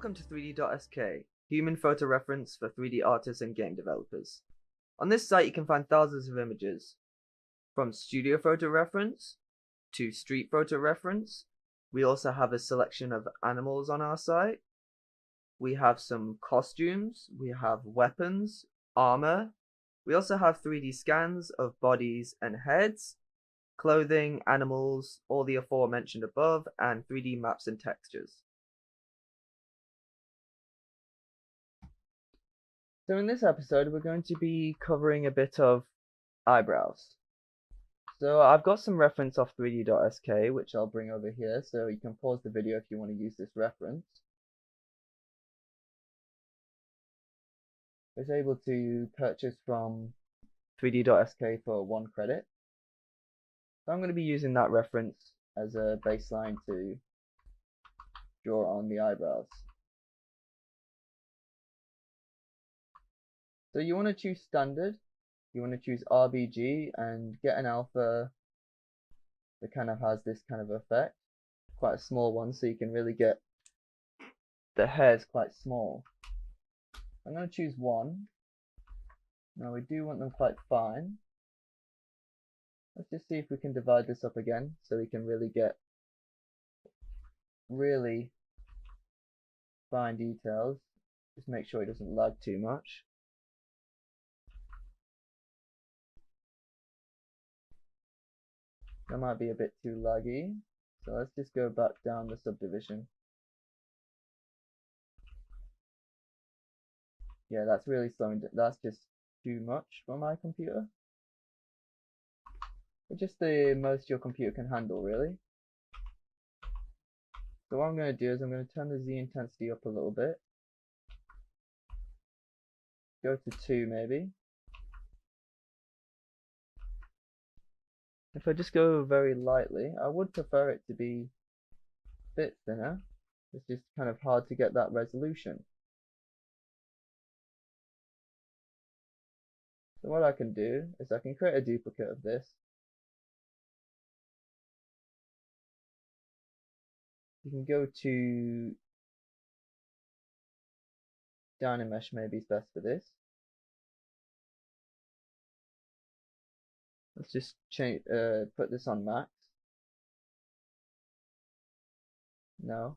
Welcome to 3D.sk, human photo reference for 3D artists and game developers. On this site you can find thousands of images, from studio photo reference to street photo reference. We also have a selection of animals on our site. We have some costumes, we have weapons, armor. We also have 3D scans of bodies and heads, clothing, animals, all the aforementioned above, and 3D maps and textures. So in this episode, we're going to be covering a bit of eyebrows. So I've got some reference off 3D.sk, which I'll bring over here, so you can pause the video if you want to use this reference. I was able to purchase from 3D.sk for 1 credit. So I'm going to be using that reference as a baseline to draw on the eyebrows. So you want to choose standard, you want to choose RBG and get an alpha that kind of has this kind of effect. Quite a small one, so you can really get the hairs quite small. I'm going to choose 1. Now we do want them quite fine. Let's just see if we can divide this up again so we can really get really fine details. Just make sure it doesn't lag too much. That might be a bit too laggy, so let's just go back down the subdivision. Yeah, that's really slowing down. That's just too much for my computer. But just the most your computer can handle, really. So what I'm going to do is I'm going to turn the Z intensity up a little bit. Go to 2 maybe. If I just go very lightly, I would prefer it to be a bit thinner. It's just kind of hard to get that resolution. So what I can do is I can create a duplicate of this. You can go to Dynamesh, maybe is best for this. Let's just change, put this on max. No.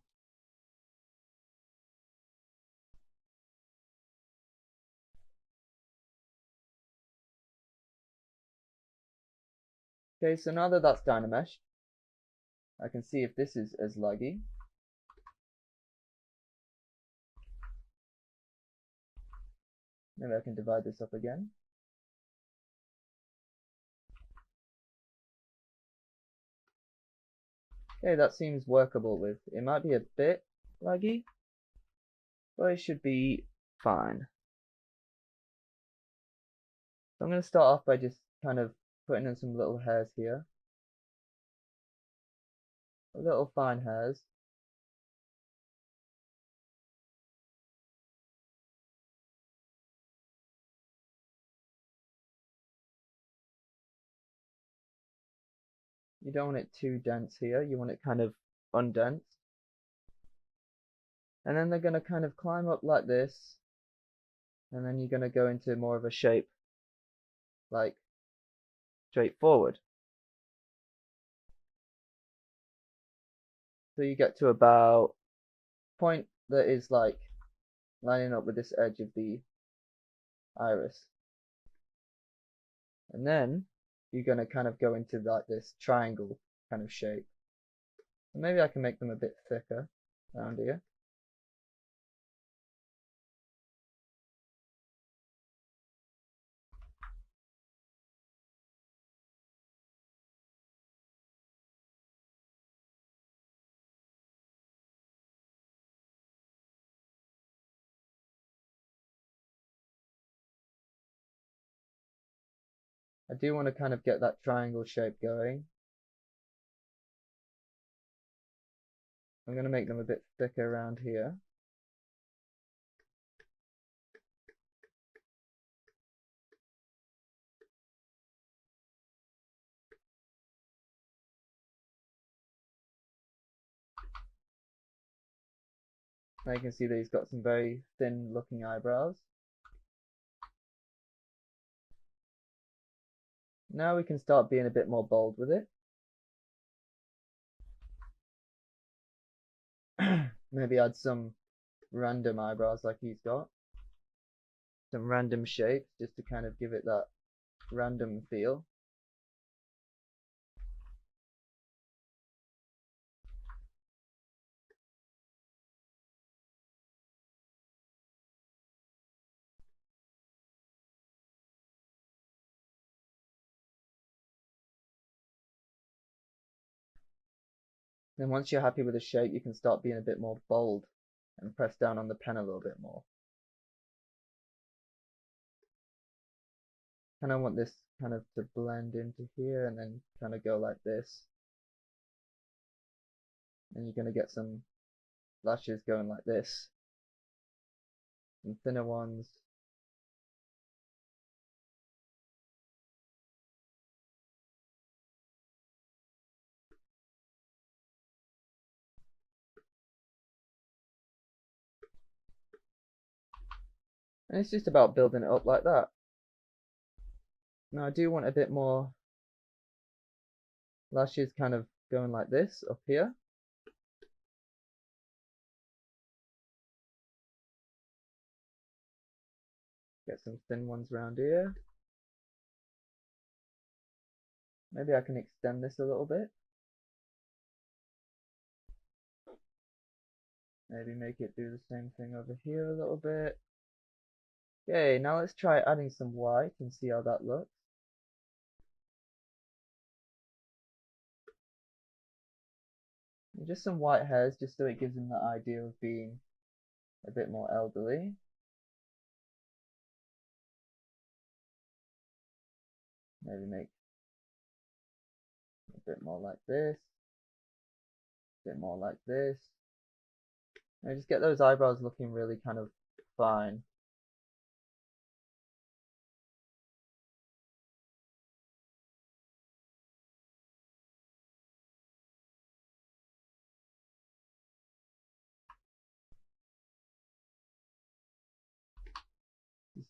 Okay, so now that that's Dynamesh, I can see if this is as laggy. Maybe I can divide this up again. Okay, that seems workable with. It might be a bit laggy, but it should be fine. So I'm going to start off by just kind of putting in some little hairs here. Little fine hairs. You don't want it too dense here, you want it kind of undensed. And then they're going to kind of climb up like this, and then you're going to go into more of a shape, like straight forward. So you get to about a point that is like lining up with this edge of the iris. And then you're going to kind of go into like this triangle kind of shape. And maybe I can make them a bit thicker around here. I do want to kind of get that triangle shape going. I'm going to make them a bit thicker around here. Now you can see that he's got some very thin looking eyebrows. Now we can start being a bit more bold with it. Maybe add some random eyebrows like he's got. Some random shapes just to kind of give it that random feel. Then once you're happy with the shape, you can start being a bit more bold and press down on the pen a little bit more. And I want this kind of to blend into here and then kind of go like this. And you're going to get some lashes going like this. Some thinner ones. And it's just about building it up like that. Now I do want a bit more lashes kind of going like this up here. Get some thin ones around here. Maybe I can extend this a little bit. Maybe make it do the same thing over here a little bit. Okay, now let's try adding some white and see how that looks. And just some white hairs, just so it gives him the idea of being a bit more elderly. Maybe make a bit more like this. A bit more like this. And just get those eyebrows looking really kind of fine.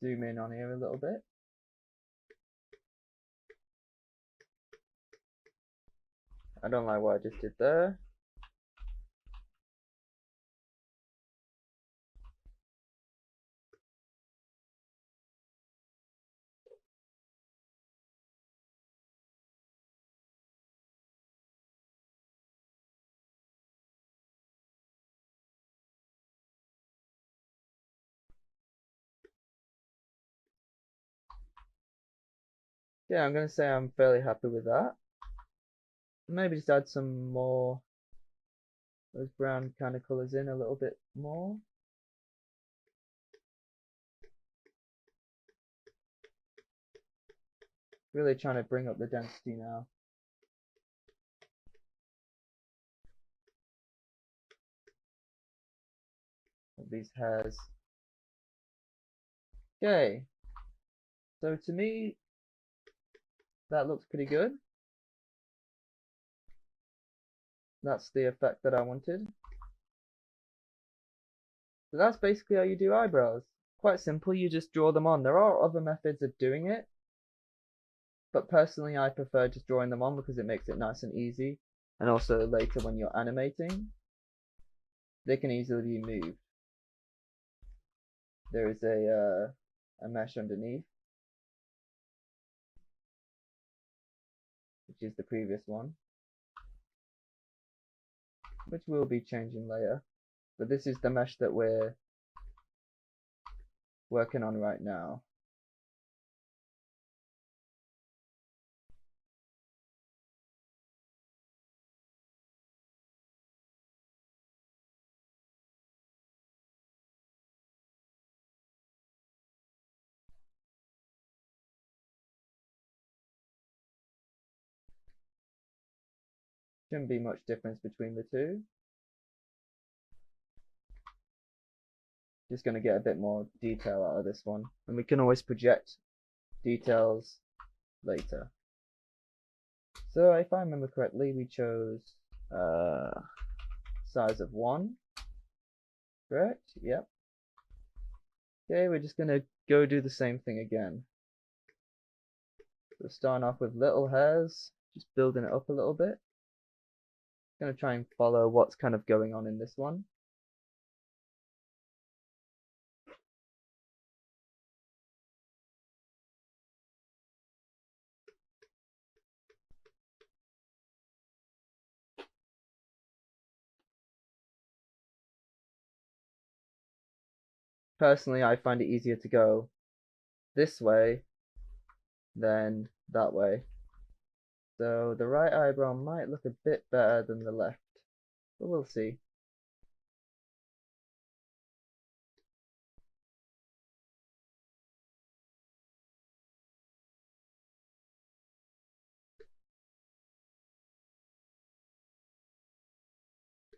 Zoom in on here a little bit. I don't like what I just did there. Yeah, I'm going to say I'm fairly happy with that. Maybe just add some more those brown kind of colours in a little bit more. Really trying to bring up the density now. Of these hairs. Okay. So to me, that looks pretty good. That's the effect that I wanted. So that's basically how you do eyebrows. Quite simple, you just draw them on. There are other methods of doing it, but personally I prefer just drawing them on because it makes it nice and easy. And also later when you're animating, they can easily be moved. There is a mesh underneath, which is the previous one, which we'll be changing later. But this is the mesh that we're working on right now. Shouldn't be much difference between the two. Just going to get a bit more detail out of this one, and we can always project details later. So if I remember correctly, we chose size of 1 Correct? Yep. Okay, we're just gonna go do the same thing again. So starting off with little hairs, just building it up a little bit. Gonna try and follow what's kind of going on in this one. Personally, I find it easier to go this way than that way. So the right eyebrow might look a bit better than the left, but we'll see.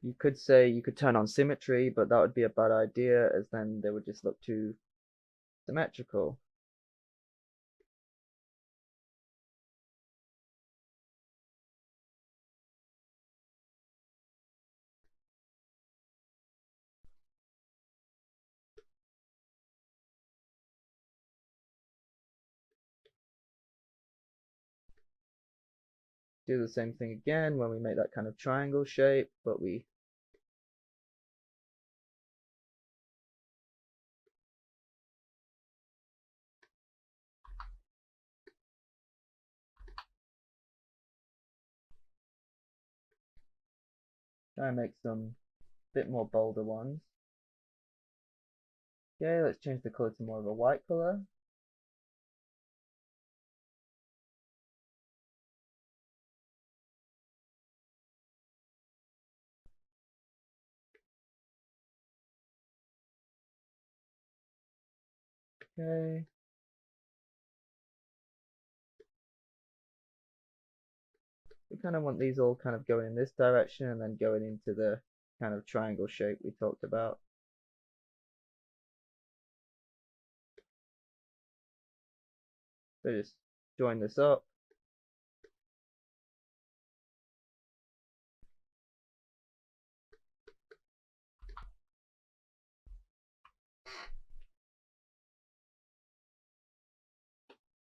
You could say you could turn on symmetry, but that would be a bad idea, as then they would just look too symmetrical. Do the same thing again when we make that kind of triangle shape, but we try and make some bit more bolder ones. Okay, let's change the color to more of a white color. Okay. We kind of want these all kind of going in this direction and then going into the kind of triangle shape we talked about. So just join this up.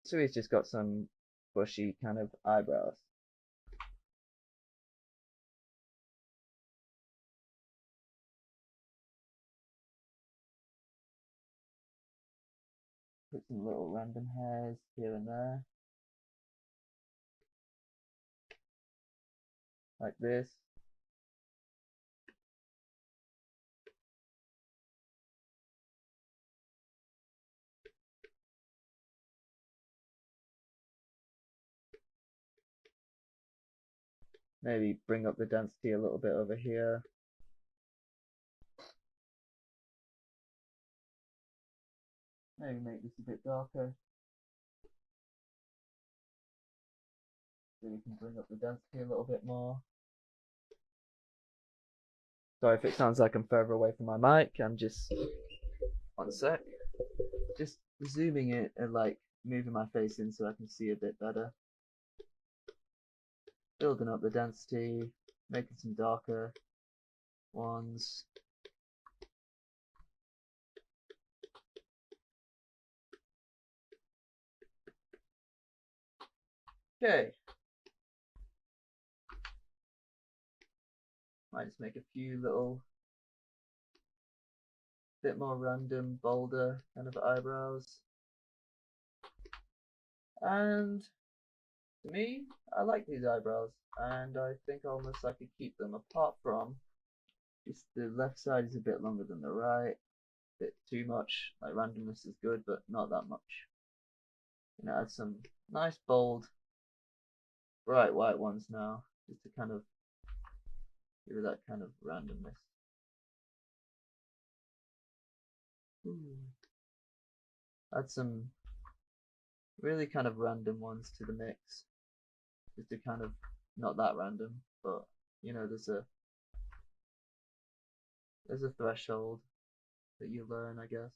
So he's just got some bushy kind of eyebrows. Put some little random hairs here and there. Like this. Maybe bring up the density a little bit over here. Maybe make this a bit darker. So we can bring up the density a little bit more. Sorry if it sounds like I'm further away from my mic, I'm just, one sec, just zooming it and like moving my face in so I can see a bit better. Building up the density, making some darker ones. Okay. Might just make a few little, bit more random, bolder kind of eyebrows. And to me, I like these eyebrows, and I think almost I could keep them apart from just the left side is a bit longer than the right. A bit too much, like randomness is good, but not that much. You know, add some nice bold, bright white ones now, just to kind of give it that kind of randomness. Add some really kind of random ones to the mix, just to kind of, not that random, but you know, there's a threshold that you learn, I guess.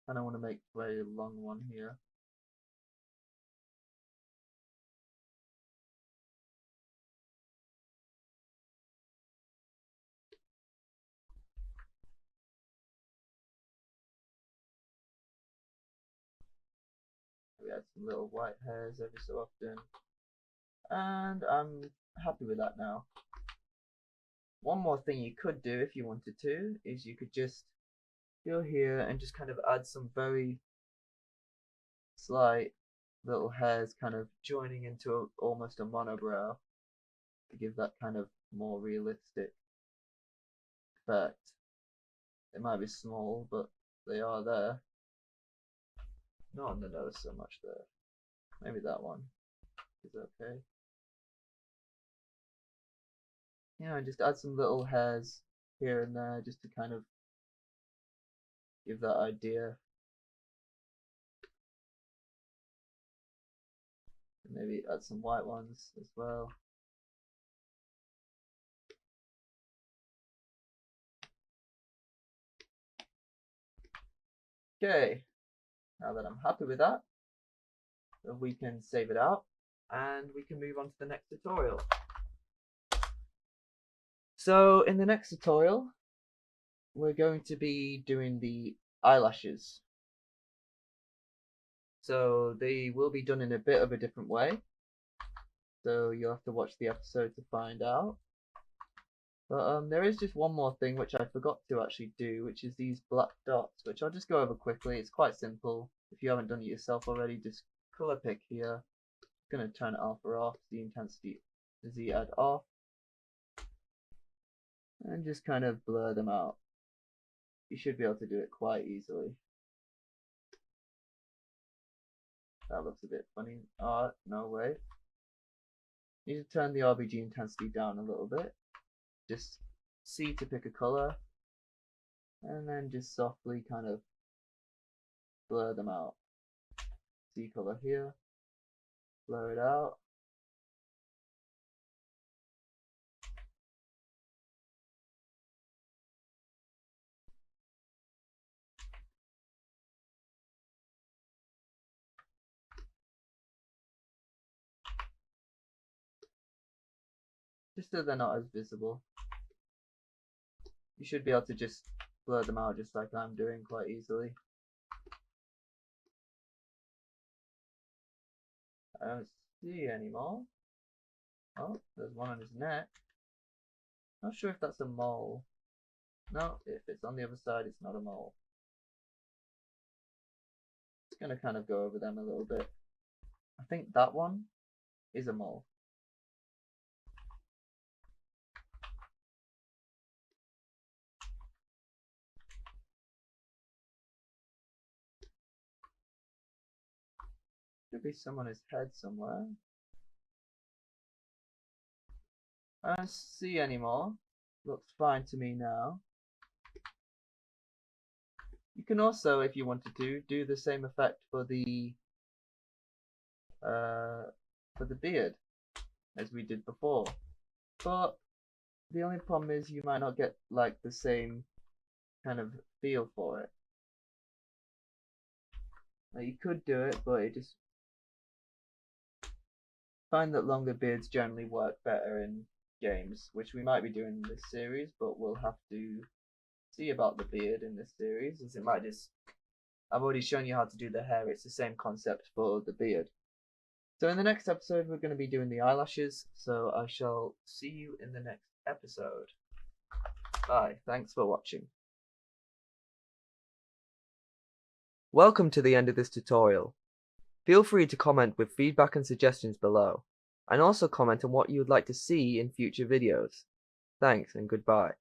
And I want to make a very long one here. some little white hairs every so often. And I'm happy with that now. One more thing you could do if you wanted to is you could just go here and just kind of add some very slight little hairs kind of joining into almost a monobrow to give that kind of more realistic effect. It might be small, but they are there. Not on the nose so much there. Maybe that one is okay. Yeah, and just add some little hairs here and there just to kind of give that idea. And maybe add some white ones as well. Okay, now that I'm happy with that, we can save it out and we can move on to the next tutorial. So in the next tutorial, we're going to be doing the eyelashes. So they will be done in a bit of a different way. So you'll have to watch the episode to find out. But there is just one more thing which I forgot to actually do, which is these black dots, which I'll just go over quickly. It's quite simple. If you haven't done it yourself already, just color pick here. I'm going to turn alpha off, the intensity Z add off, and just kind of blur them out. You should be able to do it quite easily. That looks a bit funny. Oh, no way. You need to turn the RGB intensity down a little bit. Just C to pick a color, and then just softly kind of blur them out. C color here, blur it out. Just so they're not as visible. You should be able to just blur them out just like I'm doing quite easily. I don't see any more. Oh, there's one on his neck. Not sure if that's a mole. No, if it's on the other side, it's not a mole. Just gonna kind of go over them a little bit. I think that one is a mole. Should be some on his head somewhere. I don't see any more. Looks fine to me now. You can also, if you wanted to, do the same effect for the beard as we did before. But the only problem is you might not get like the same kind of feel for it. Now, you could do it, but it just find that longer beards generally work better in games, which we might be doing in this series, but we'll have to see about the beard in this series, as it might just... I've already shown you how to do the hair, it's the same concept for the beard. So in the next episode we're going to be doing the eyelashes, so I shall see you in the next episode. Bye, thanks for watching. Welcome to the end of this tutorial. Feel free to comment with feedback and suggestions below, and also comment on what you would like to see in future videos. Thanks and goodbye.